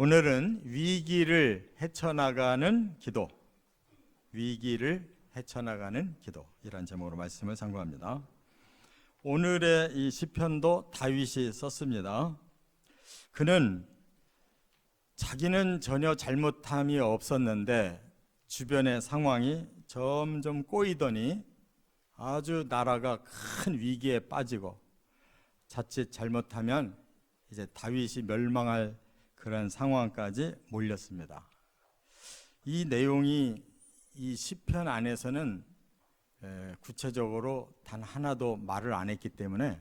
오늘은 위기를 헤쳐나가는 기도, 위기를 헤쳐나가는 기도 이란 제목으로 말씀을 상고합니다. 오늘의 이 시편도 다윗이 썼습니다. 그는 자기는 전혀 잘못함이 없었는데 주변의 상황이 점점 꼬이더니 아주 나라가 큰 위기에 빠지고 자칫 잘못하면 이제 다윗이 멸망할 그런 상황까지 몰렸습니다. 이 내용이 이 시편 안에서는 구체적으로 단 하나도 말을 안 했기 때문에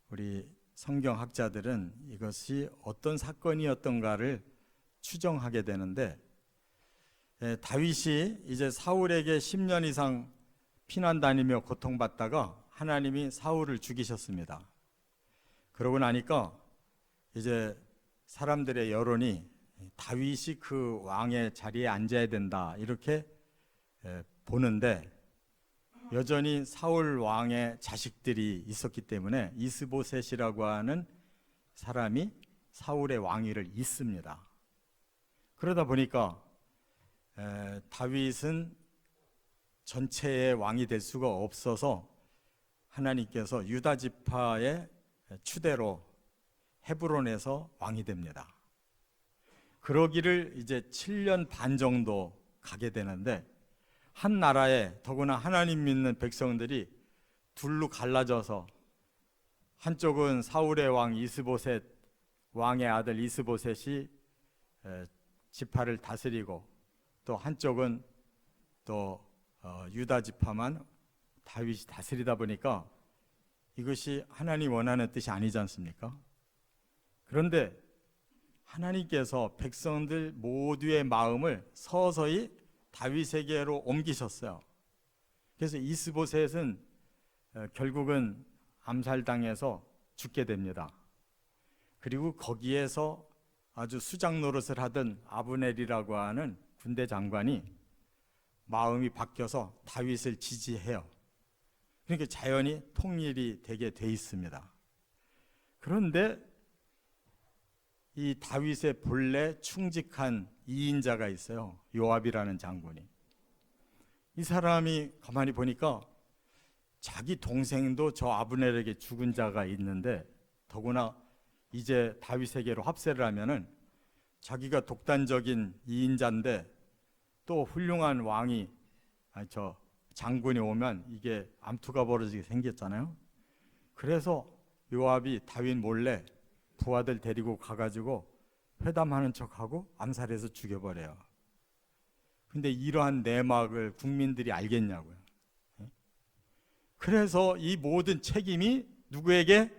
우리 성경학자들은 이것이 어떤 사건이었던가를 추정하게 되는데, 다윗이 이제 사울에게 10년 이상 피난 다니며 고통받다가 하나님이 사울을 죽이셨습니다. 그러고 나니까 이제 사람들의 여론이 다윗이 그 왕의 자리에 앉아야 된다 이렇게 보는데, 여전히 사울 왕의 자식들이 있었기 때문에 이스보셋이라고 하는 사람이 사울의 왕위를 잇습니다. 그러다 보니까 다윗은 전체의 왕이 될 수가 없어서 하나님께서 유다 지파의 추대로 헤브론에서 왕이 됩니다. 그러기를 이제 7년 반 정도 가게 되는데, 한 나라에 더구나 하나님 믿는 백성들이 둘로 갈라져서 한쪽은 사울의 왕 이스보셋, 왕의 아들 이스보셋이 지파를 다스리고, 또 한쪽은 또 유다 지파만 다윗이 다스리다 보니까 이것이 하나님 원하는 뜻이 아니지 않습니까? 그런데 하나님께서 백성들 모두의 마음을 서서히 다윗에게로 옮기셨어요. 그래서 이스보셋은 결국은 암살당해서 죽게 됩니다. 그리고 거기에서 아주 수장 노릇을 하던 아브넬이라고 하는 군대 장관이 마음이 바뀌어서 다윗을 지지해요. 그러니까 자연히 통일이 되게 돼 있습니다. 그런데 이 다윗의 본래 충직한 2인자가 있어요. 요압이라는 장군이. 이 사람이 가만히 보니까 자기 동생도 저 아브넬에게 죽은 자가 있는데, 더구나 이제 다윗에게로 합세를 하면은 자기가 독단적인 2인자인데 또 훌륭한 왕이 저 장군이 오면 이게 암투가 벌어지게 생겼잖아요. 그래서 요압이 다윗 몰래 부하들 데리고 가가지고 회담하는 척하고 암살해서 죽여버려요. 근데 이러한 내막을 국민들이 알겠냐고요. 그래서 이 모든 책임이 누구에게?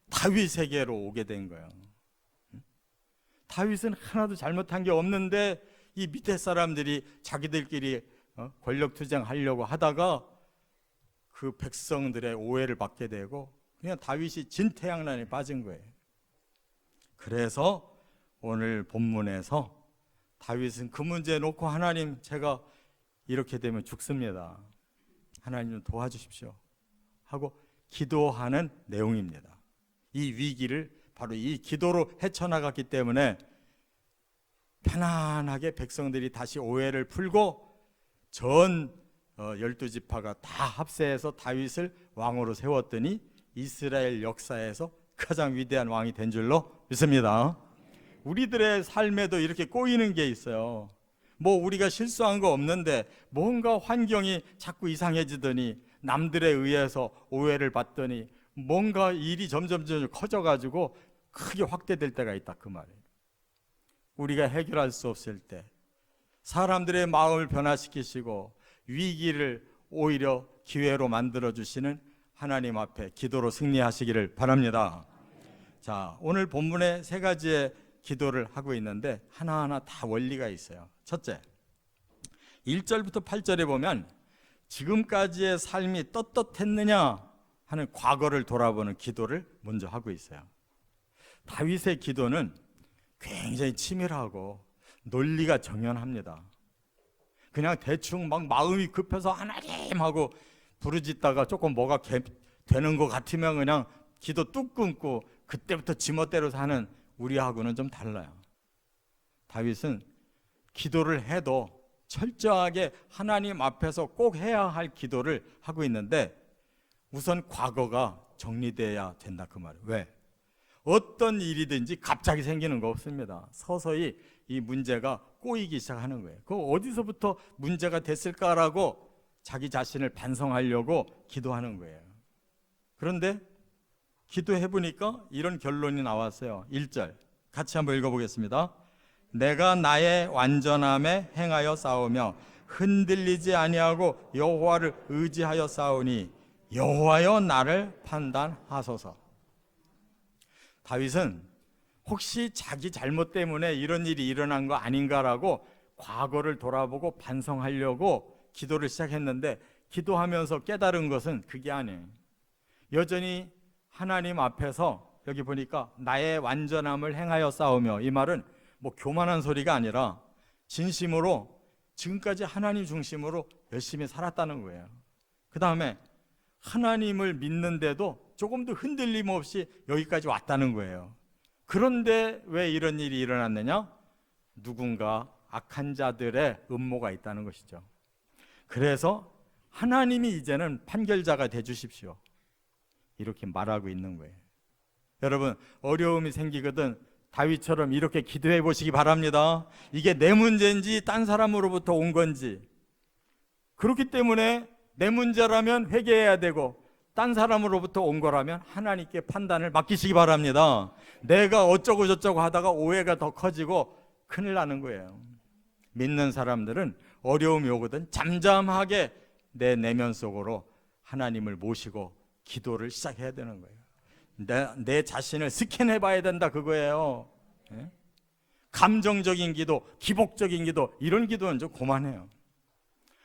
다윗에게로 오게 된 거예요. 다윗은 하나도 잘못한 게 없는데 이 밑에 사람들이 자기들끼리 권력투쟁하려고 하다가 그 백성들의 오해를 받게 되고 그냥 다윗이 진태양난에 빠진 거예요. 그래서 오늘 본문에서 다윗은 그 문제 놓고 하나님, 제가 이렇게 되면 죽습니다. 하나님 좀 도와주십시오 하고 기도하는 내용입니다. 이 위기를 바로 이 기도로 헤쳐나갔기 때문에 편안하게 백성들이 다시 오해를 풀고 전 12지파가 다 합세해서 다윗을 왕으로 세웠더니 이스라엘 역사에서 가장 위대한 왕이 된 줄로 믿습니다. 우리들의 삶에도 이렇게 꼬이는 게 있어요. 뭐 우리가 실수한 거 없는데 뭔가 환경이 자꾸 이상해지더니 남들에 의해서 오해를 받더니 뭔가 일이 점점 커져가지고 크게 확대될 때가 있다, 그 말이에요. 우리가 해결할 수 없을 때 사람들의 마음을 변화시키시고 위기를 오히려 기회로 만들어주시는 하나님 앞에 기도로 승리하시기를 바랍니다. 자, 오늘 본문에 세 가지의 기도를 하고 있는데 하나하나 다 원리가 있어요. 첫째, 1절부터 8절에 보면 지금까지의 삶이 떳떳했느냐 하는 과거를 돌아보는 기도를 먼저 하고 있어요. 다윗의 기도는 굉장히 치밀하고 논리가 정연합니다. 그냥 대충 막 마음이 급해서 하나님 하고 부르짖다가 조금 뭐가 되는 것 같으면 그냥 기도 뚝 끊고 그때부터 지멋대로 사는 우리하고는 좀 달라요. 다윗은 기도를 해도 철저하게 하나님 앞에서 꼭 해야 할 기도를 하고 있는데 우선 과거가 정리돼야 된다 그 말이에요. 왜? 어떤 일이든지 갑자기 생기는 거 없습니다. 서서히 이 문제가 꼬이기 시작하는 거예요. 그 어디서부터 문제가 됐을까라고 자기 자신을 반성하려고 기도하는 거예요. 그런데 기도해 보니까 이런 결론이 나왔어요. 1절 같이 한번 읽어보겠습니다. 내가 나의 완전함에 행하여 싸우며 흔들리지 아니하고 여호와를 의지하여 싸우니 여호와여 나를 판단하소서. 다윗은 혹시 자기 잘못 때문에 이런 일이 일어난 거 아닌가라고 과거를 돌아보고 반성하려고 기도를 시작했는데 기도하면서 깨달은 것은 그게 아니에요. 여전히 하나님 앞에서 여기 보니까 나의 완전함을 행하여 싸우며, 이 말은 뭐 교만한 소리가 아니라 진심으로 지금까지 하나님 중심으로 열심히 살았다는 거예요. 그 다음에 하나님을 믿는데도 조금도 흔들림 없이 여기까지 왔다는 거예요. 그런데 왜 이런 일이 일어났느냐? 누군가 악한 자들의 음모가 있다는 것이죠. 그래서 하나님이 이제는 판결자가 돼 주십시오, 이렇게 말하고 있는 거예요. 여러분, 어려움이 생기거든 다윗처럼 이렇게 기도해 보시기 바랍니다. 이게 내 문제인지 딴 사람으로부터 온 건지, 그렇기 때문에 내 문제라면 회개해야 되고 딴 사람으로부터 온 거라면 하나님께 판단을 맡기시기 바랍니다. 내가 어쩌고 저쩌고 하다가 오해가 더 커지고 큰일 나는 거예요. 믿는 사람들은 어려움이 오거든 잠잠하게 내 내면 속으로 하나님을 모시고 기도를 시작해야 되는 거예요. 내 자신을 스캔해 봐야 된다 그거예요. 예? 감정적인 기도, 기복적인 기도, 이런 기도는 좀 그만해요.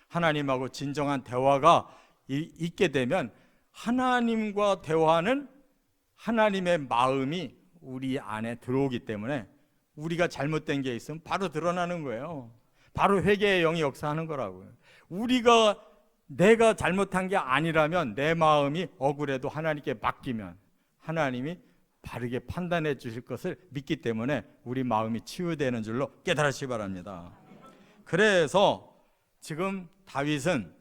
하나님하고 진정한 대화가 있게 되면 하나님과 대화는 하나님의 마음이 우리 안에 들어오기 때문에 우리가 잘못된 게 있으면 바로 드러나는 거예요. 바로 회개의 영이 역사하는 거라고요. 내가 잘못한 게 아니라면 내 마음이 억울해도 하나님께 맡기면 하나님이 바르게 판단해 주실 것을 믿기 때문에 우리 마음이 치유되는 줄로 깨달으시기 바랍니다. 그래서 지금 다윗은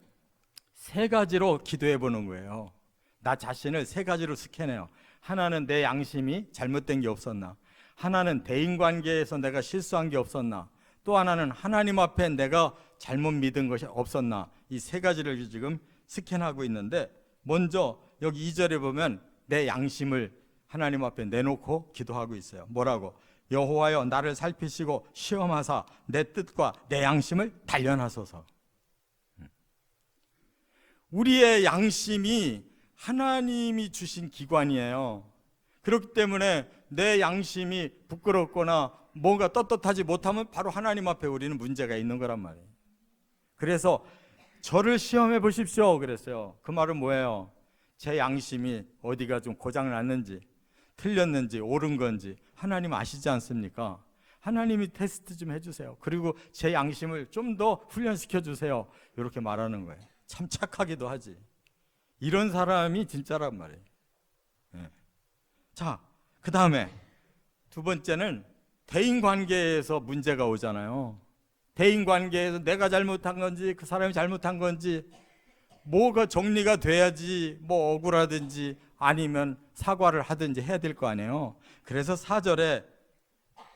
세 가지로 기도해 보는 거예요. 나 자신을 세 가지로 스캔해요. 하나는 내 양심이 잘못된 게 없었나, 하나는 대인관계에서 내가 실수한 게 없었나, 또 하나는 하나님 앞에 내가 잘못 믿은 것이 없었나, 이 세 가지를 지금 스캔하고 있는데, 먼저 여기 2절에 보면 내 양심을 하나님 앞에 내놓고 기도하고 있어요. 뭐라고? 여호와여 나를 살피시고 시험하사 내 뜻과 내 양심을 단련하소서. 우리의 양심이 하나님이 주신 기관이에요. 그렇기 때문에 내 양심이 부끄럽거나 뭔가 떳떳하지 못하면 바로 하나님 앞에 우리는 문제가 있는 거란 말이에요. 그래서 저를 시험해 보십시오 그랬어요. 그 말은 뭐예요? 제 양심이 어디가 좀 고장났는지, 틀렸는지, 옳은 건지 하나님 아시지 않습니까? 하나님이 테스트 좀 해주세요. 그리고 제 양심을 좀 더 훈련시켜 주세요. 이렇게 말하는 거예요. 참 착하기도 하지. 이런 사람이 진짜란 말이에요. 네. 자, 그 다음에 두 번째는 대인관계에서 문제가 오잖아요. 대인관계에서 내가 잘못한 건지 그 사람이 잘못한 건지 뭐가 정리가 돼야지, 뭐 억울하든지 아니면 사과를 하든지 해야 될 거 아니에요. 그래서 4절에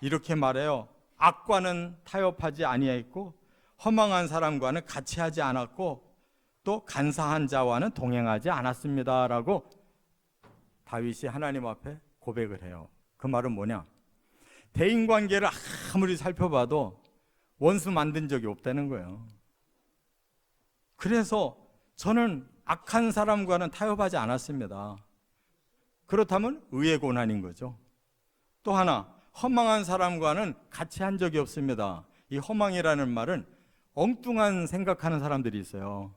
이렇게 말해요. 악과는 타협하지 아니하였고 허망한 사람과는 같이 하지 않았고 또 간사한 자와는 동행하지 않았습니다 라고 다윗이 하나님 앞에 고백을 해요. 그 말은 뭐냐? 대인관계를 아무리 살펴봐도 원수 만든 적이 없다는 거예요. 그래서 저는 악한 사람과는 타협하지 않았습니다. 그렇다면 의의 고난인 거죠. 또 하나, 허망한 사람과는 같이 한 적이 없습니다. 이 허망이라는 말은 엉뚱한 생각하는 사람들이 있어요.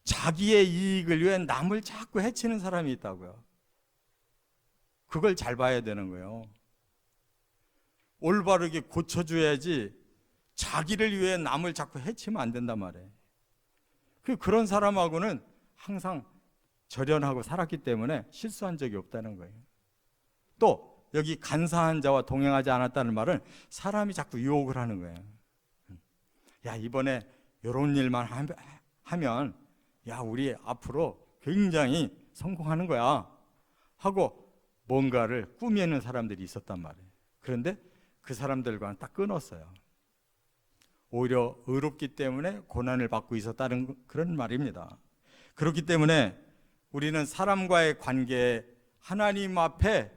자기의 이익을 위해 남을 자꾸 해치는 사람이 있다고요. 그걸 잘 봐야 되는 거예요. 올바르게 고쳐줘야지 자기를 위해 남을 자꾸 해치면 안 된단 말이에요. 그런 사람하고는 항상 절연하고 살았기 때문에 실수한 적이 없다는 거예요. 또 여기 간사한 자와 동행하지 않았다는 말은 사람이 자꾸 유혹을 하는 거예요. 야, 이번에 이런 일만 하면 야, 우리 앞으로 굉장히 성공하는 거야 하고 뭔가를 꾸미는 사람들이 있었단 말이에요. 그런데 그 사람들과는 딱 끊었어요. 오히려 의롭기 때문에 고난을 받고 있었다는 그런 말입니다. 그렇기 때문에 우리는 사람과의 관계에 하나님 앞에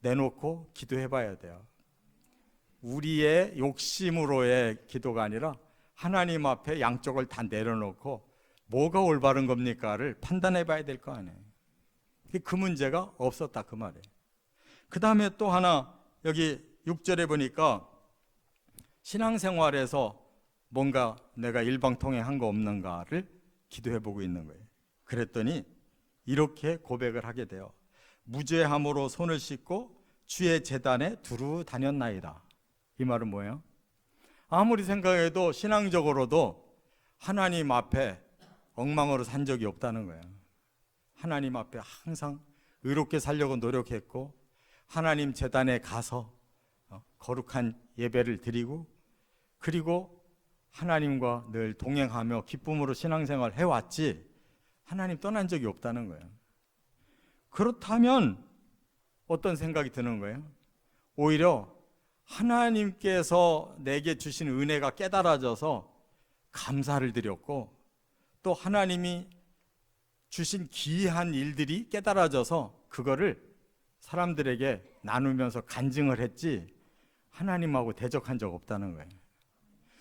내놓고 기도해 봐야 돼요. 우리의 욕심으로의 기도가 아니라 하나님 앞에 양쪽을 다 내려놓고 뭐가 올바른 겁니까를 판단해 봐야 될 거 아니에요. 그 문제가 없었다 그 말이에요. 그 다음에 또 하나 여기 6절에 보니까 신앙생활에서 뭔가 내가 일방통행한 거 없는가를 기도해 보고 있는 거예요. 그랬더니 이렇게 고백을 하게 돼요. 무죄함으로 손을 씻고 주의 제단에 두루 다녔나이다. 이 말은 뭐예요? 아무리 생각해도 신앙적으로도 하나님 앞에 엉망으로 산 적이 없다는 거예요. 하나님 앞에 항상 의롭게 살려고 노력했고 하나님 제단에 가서 거룩한 예배를 드리고 그리고 하나님과 늘 동행하며 기쁨으로 신앙생활을 해왔지 하나님 떠난 적이 없다는 거예요. 그렇다면 어떤 생각이 드는 거예요? 오히려 하나님께서 내게 주신 은혜가 깨달아져서 감사를 드렸고 또 하나님이 주신 기이한 일들이 깨달아져서 그거를 사람들에게 나누면서 간증을 했지 하나님하고 대적한 적 없다는 거예요.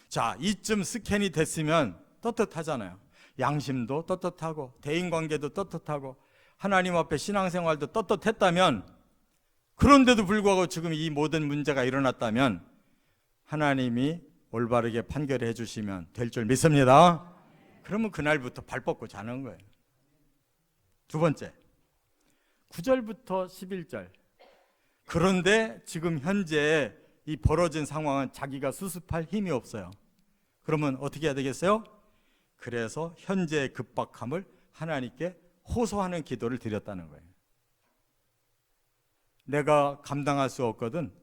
자, 이쯤 스캔이 됐으면 떳떳하잖아요. 양심도 떳떳하고 대인관계도 떳떳하고 하나님 앞에 신앙생활도 떳떳했다면, 그런데도 불구하고 지금 이 모든 문제가 일어났다면 하나님이 올바르게 판결해 주시면 될 줄 믿습니다. 그러면 그날부터 발 뻗고 자는 거예요. 두 번째, 9절부터 11절. 그런데 지금 현재 이 벌어진 상황은 자기가 수습할 힘이 없어요. 그러면 어떻게 해야 되겠어요? 그래서 현재의 급박함을 하나님께 호소하는 기도를 드렸다는 거예요. 내가 감당할 수 없거든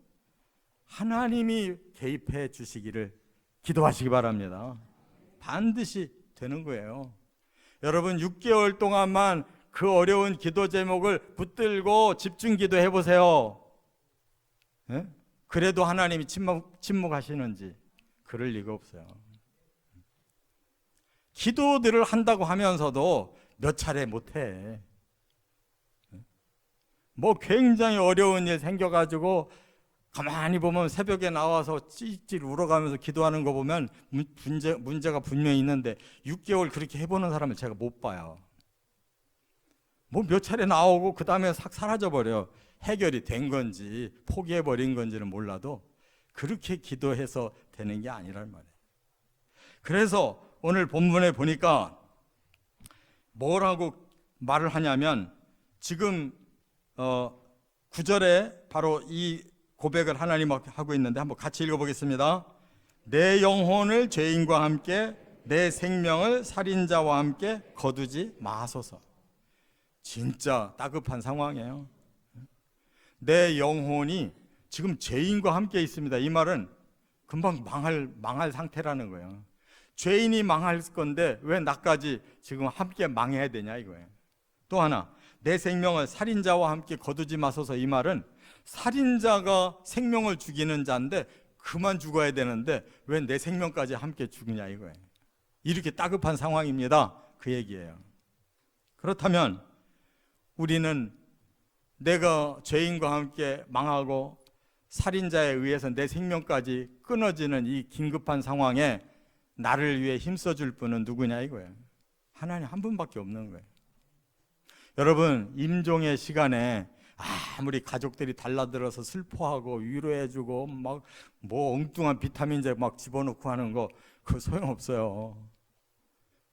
하나님이 개입해 주시기를 기도하시기 바랍니다. 반드시 되는 거예요. 여러분 6개월 동안만 그 어려운 기도 제목을 붙들고 집중 기도해 보세요. 네? 그래도 하나님이 침묵하시는지 그럴 리가 없어요. 기도들을 한다고 하면서도 몇 차례 못해. 뭐 굉장히 어려운 일 생겨가지고 가만히 보면 새벽에 나와서 찌릿찌릿 울어가면서 기도하는 거 보면 문제가 분명히 있는데 6개월 그렇게 해보는 사람을 제가 못 봐요. 뭐 몇 차례 나오고 그 다음에 싹 사라져버려. 해결이 된 건지 포기해버린 건지는 몰라도 그렇게 기도해서 되는 게 아니란 말이에요. 그래서 오늘 본문에 보니까 뭐라고 말을 하냐면 지금 9절에 바로 이 고백을 하나님 앞에 하고 있는데 한번 같이 읽어보겠습니다. 내 영혼을 죄인과 함께 내 생명을 살인자와 함께 거두지 마소서. 진짜 다급한 상황이에요. 내 영혼이 지금 죄인과 함께 있습니다. 이 말은 금방 망할 상태라는 거예요. 죄인이 망할 건데 왜 나까지 지금 함께 망해야 되냐 이거예요. 또 하나, 내 생명을 살인자와 함께 거두지 마소서. 이 말은 살인자가 생명을 죽이는 자인데 그만 죽어야 되는데 왜 내 생명까지 함께 죽이냐 이거예요. 이렇게 다급한 상황입니다. 그 얘기예요. 그렇다면 우리는 내가 죄인과 함께 망하고 살인자에 의해서 내 생명까지 끊어지는 이 긴급한 상황에 나를 위해 힘써줄 분은 누구냐 이거예요. 하나님 한 분밖에 없는 거예요. 여러분, 임종의 시간에 아무리 가족들이 달라들어서 슬퍼하고 위로해주고 막 뭐 엉뚱한 비타민제 막 집어넣고 하는 거 그거 소용없어요.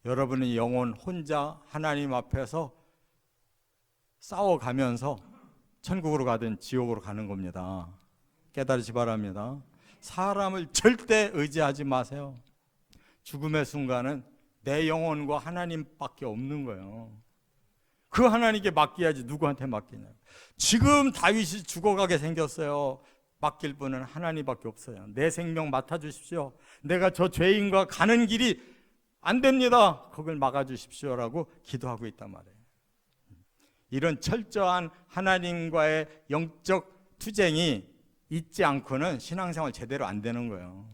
여러분의 영혼 혼자 하나님 앞에서 싸워가면서 천국으로 가든 지옥으로 가는 겁니다. 깨달으시 바랍니다. 사람을 절대 의지하지 마세요. 죽음의 순간은 내 영혼과 하나님밖에 없는 거예요. 그 하나님께 맡겨야지 누구한테 맡기냐. 지금 다윗이 죽어가게 생겼어요. 맡길 분은 하나님밖에 없어요. 내 생명 맡아주십시오. 내가 저 죄인과 가는 길이 안 됩니다. 그걸 막아주십시오라고 기도하고 있단 말이에요. 이런 철저한 하나님과의 영적 투쟁이 있지 않고는 신앙생활 제대로 안 되는 거예요.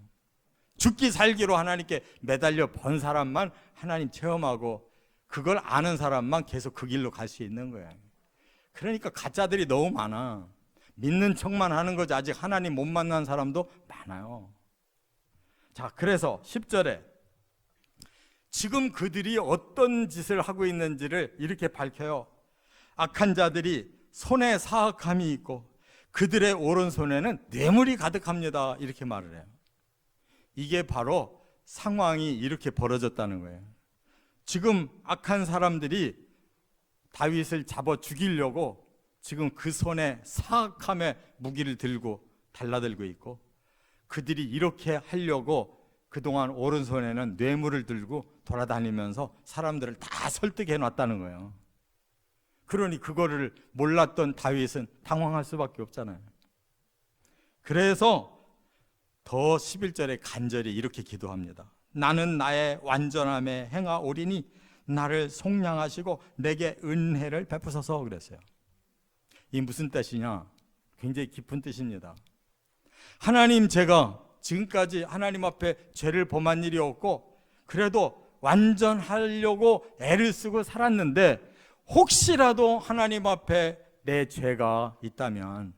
죽기 살기로 하나님께 매달려 본 사람만 하나님 체험하고 그걸 아는 사람만 계속 그 길로 갈 수 있는 거예요. 그러니까 가짜들이 너무 많아. 믿는 척만 하는 거지 아직 하나님 못 만난 사람도 많아요. 자, 그래서 10절에 지금 그들이 어떤 짓을 하고 있는지를 이렇게 밝혀요. 악한 자들이 손에 사악함이 있고 그들의 오른손에는 뇌물이 가득합니다. 이렇게 말을 해요. 이게 바로 상황이 이렇게 벌어졌다는 거예요. 지금 악한 사람들이 다윗을 잡아 죽이려고 지금 그 손에 사악함의 무기를 들고 달라들고 있고, 그들이 이렇게 하려고 그동안 오른손에는 뇌물을 들고 돌아다니면서 사람들을 다 설득해 놨다는 거예요. 그러니 그거를 몰랐던 다윗은 당황할 수밖에 없잖아요. 그래서 더 11절에 간절히 이렇게 기도합니다. 나는 나의 완전함에 행하오리니 나를 속량하시고 내게 은혜를 베푸소서 그랬어요. 이 무슨 뜻이냐? 굉장히 깊은 뜻입니다. 하나님, 제가 지금까지 하나님 앞에 죄를 범한 일이 없고 그래도 완전하려고 애를 쓰고 살았는데 혹시라도 하나님 앞에 내 죄가 있다면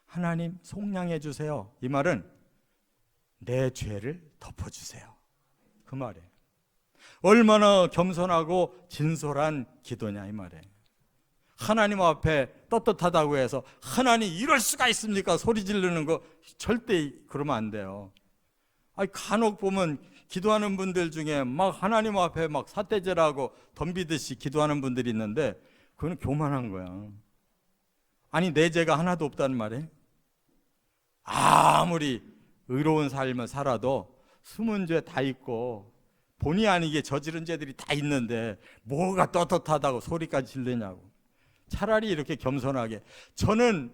하나님 속량해 주세요. 이 말은 내 죄를 덮어주세요, 그 말이에요. 얼마나 겸손하고 진솔한 기도냐 이 말이에요. 하나님 앞에 떳떳하다고 해서 하나님 이럴 수가 있습니까? 소리 지르는 거 절대 그러면 안 돼요. 아니, 간혹 보면 기도하는 분들 중에 막 하나님 앞에 막 삿대질하고 덤비듯이 기도하는 분들이 있는데 그건 교만한 거야. 아니, 내 죄가 하나도 없다는 말이에요. 아무리 의로운 삶을 살아도 숨은 죄 다 있고 본의 아니게 저지른 죄들이 다 있는데 뭐가 떳떳하다고 소리까지 지르냐고. 차라리 이렇게 겸손하게, 저는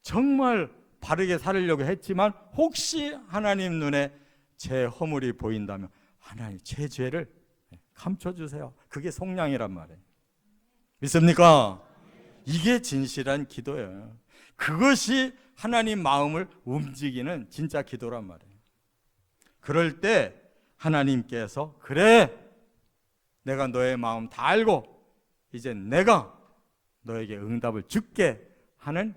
정말 바르게 살으려고 했지만 혹시 하나님 눈에 제 허물이 보인다면 하나님 제 죄를 감춰주세요. 그게 속량이란 말이에요. 믿습니까? 이게 진실한 기도예요. 그것이 하나님 마음을 움직이는 진짜 기도란 말이에요. 그럴 때 하나님께서 그래, 내가 너의 마음 다 알고 이제 내가 너에게 응답을 줄게 하는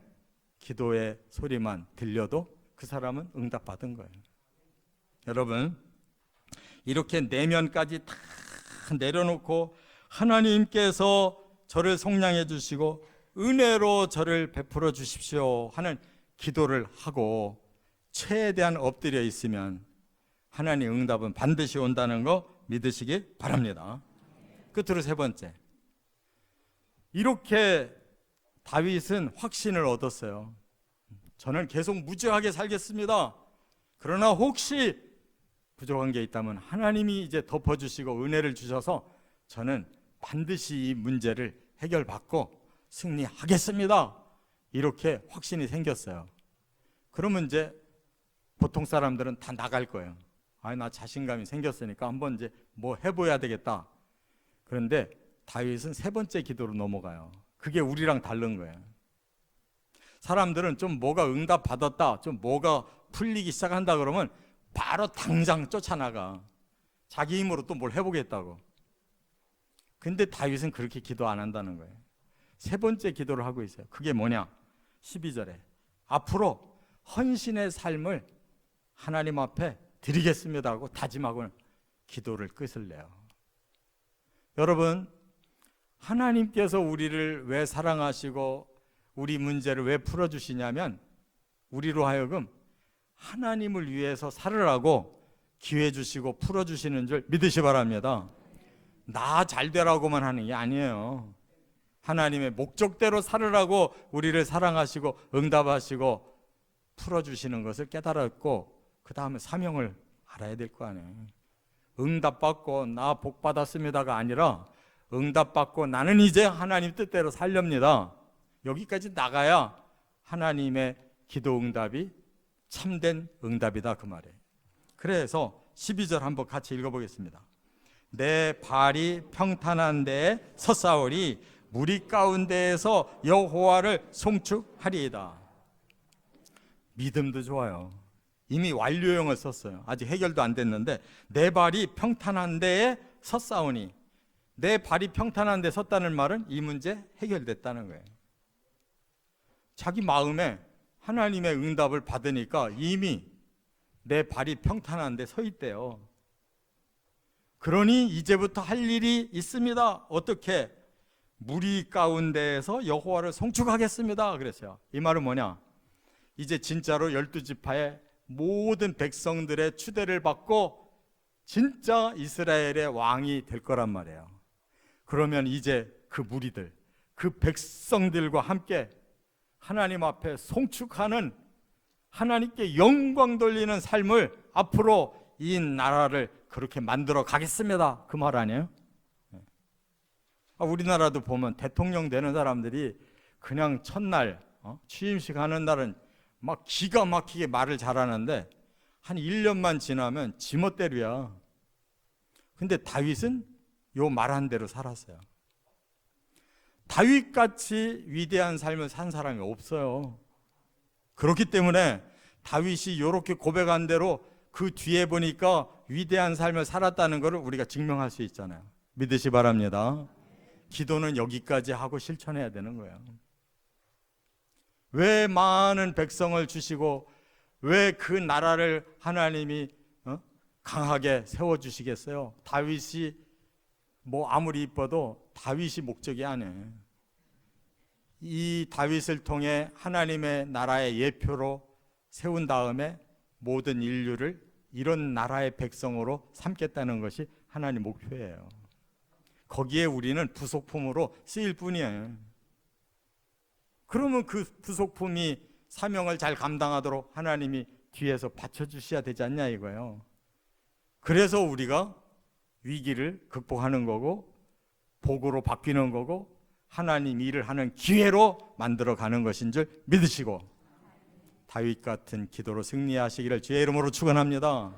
기도의 소리만 들려도 그 사람은 응답받은 거예요. 여러분, 이렇게 내면까지 다 내려놓고 하나님께서 저를 속량해 주시고 은혜로 저를 베풀어 주십시오 하는 기도를 하고 최대한 엎드려 있으면 하나님 응답은 반드시 온다는 거 믿으시기 바랍니다. 끝으로 세 번째, 이렇게 다윗은 확신을 얻었어요. 저는 계속 무죄하게 살겠습니다. 그러나 혹시 부족한 게 있다면 하나님이 이제 덮어주시고 은혜를 주셔서 저는 반드시 이 문제를 해결받고 승리하겠습니다. 이렇게 확신이 생겼어요. 그러면 이제 보통 사람들은 다 나갈 거예요. 아니, 나 자신감이 생겼으니까 한번 이제 뭐 해봐야 되겠다. 그런데 다윗은 세 번째 기도로 넘어가요. 그게 우리랑 다른 거예요. 사람들은 좀 뭐가 응답 받았다, 좀 뭐가 풀리기 시작한다 그러면 바로 당장 쫓아나가. 자기 힘으로 또 뭘 해보겠다고. 근데 다윗은 그렇게 기도 안 한다는 거예요. 세 번째 기도를 하고 있어요. 그게 뭐냐? 12절에 앞으로 헌신의 삶을 하나님 앞에 드리겠습니다 하고 다짐하고 기도를 끝을 내요. 여러분, 하나님께서 우리를 왜 사랑하시고 우리 문제를 왜 풀어주시냐면 우리로 하여금 하나님을 위해서 살으라고 기회 주시고 풀어주시는 줄 믿으시 바랍니다. 나 잘 되라고만 하는 게 아니에요. 하나님의 목적대로 살으라고 우리를 사랑하시고 응답하시고 풀어주시는 것을 깨달았고 그 다음에 사명을 알아야 될 거 아니에요. 응답받고 나 복 받았습니다가 아니라 응답받고 나는 이제 하나님 뜻대로 살렵니다. 여기까지 나가야 하나님의 기도 응답이 참된 응답이다 그 말이에요. 그래서 12절 한번 같이 읽어보겠습니다. 내 발이 평탄한 데에 섰사오니 무리 가운데에서 여호와를 송축하리이다. 믿음도 좋아요. 이미 완료형을 썼어요. 아직 해결도 안 됐는데 내 발이 평탄한 데에 섰사오니, 내 발이 평탄한 데 섰다는 말은 이 문제 해결됐다는 거예요. 자기 마음에 하나님의 응답을 받으니까 이미 내 발이 평탄한 데 서 있대요. 그러니 이제부터 할 일이 있습니다. 어떻게? 무리 가운데에서 여호와를 송축하겠습니다 그랬어요. 이 말은 뭐냐? 이제 진짜로 12지파의 모든 백성들의 추대를 받고 진짜 이스라엘의 왕이 될 거란 말이에요. 그러면 이제 그 무리들, 그 백성들과 함께 하나님 앞에 송축하는, 하나님께 영광 돌리는 삶을 앞으로 이 나라를 그렇게 만들어 가겠습니다 그 말 아니에요? 우리나라도 보면 대통령 되는 사람들이 그냥 첫날 취임식 하는 날은 막 기가 막히게 말을 잘하는데 한 1년만 지나면 지멋대로야. 근데 다윗은 요 말한 대로 살았어요. 다윗같이 위대한 삶을 산 사람이 없어요. 그렇기 때문에 다윗이 이렇게 고백한 대로 그 뒤에 보니까 위대한 삶을 살았다는 것을 우리가 증명할 수 있잖아요. 믿으시 바랍니다. 기도는 여기까지 하고 실천해야 되는 거예요. 왜 많은 백성을 주시고 왜 그 나라를 하나님이 강하게 세워주시겠어요? 다윗이 뭐 아무리 이뻐도 다윗이 목적이 아니에요. 이 다윗을 통해 하나님의 나라의 예표로 세운 다음에 모든 인류를 이런 나라의 백성으로 삼겠다는 것이 하나님 목표예요. 거기에 우리는 부속품으로 쓰일 뿐이에요. 그러면 그 부속품이 사명을 잘 감당하도록 하나님이 뒤에서 받쳐주셔야 되지 않냐 이거예요. 그래서 우리가 위기를 극복하는 거고 복으로 바뀌는 거고 하나님 일을 하는 기회로 만들어가는 것인 줄 믿으시고 다윗 같은 기도로 승리하시기를 주의 이름으로 축원합니다.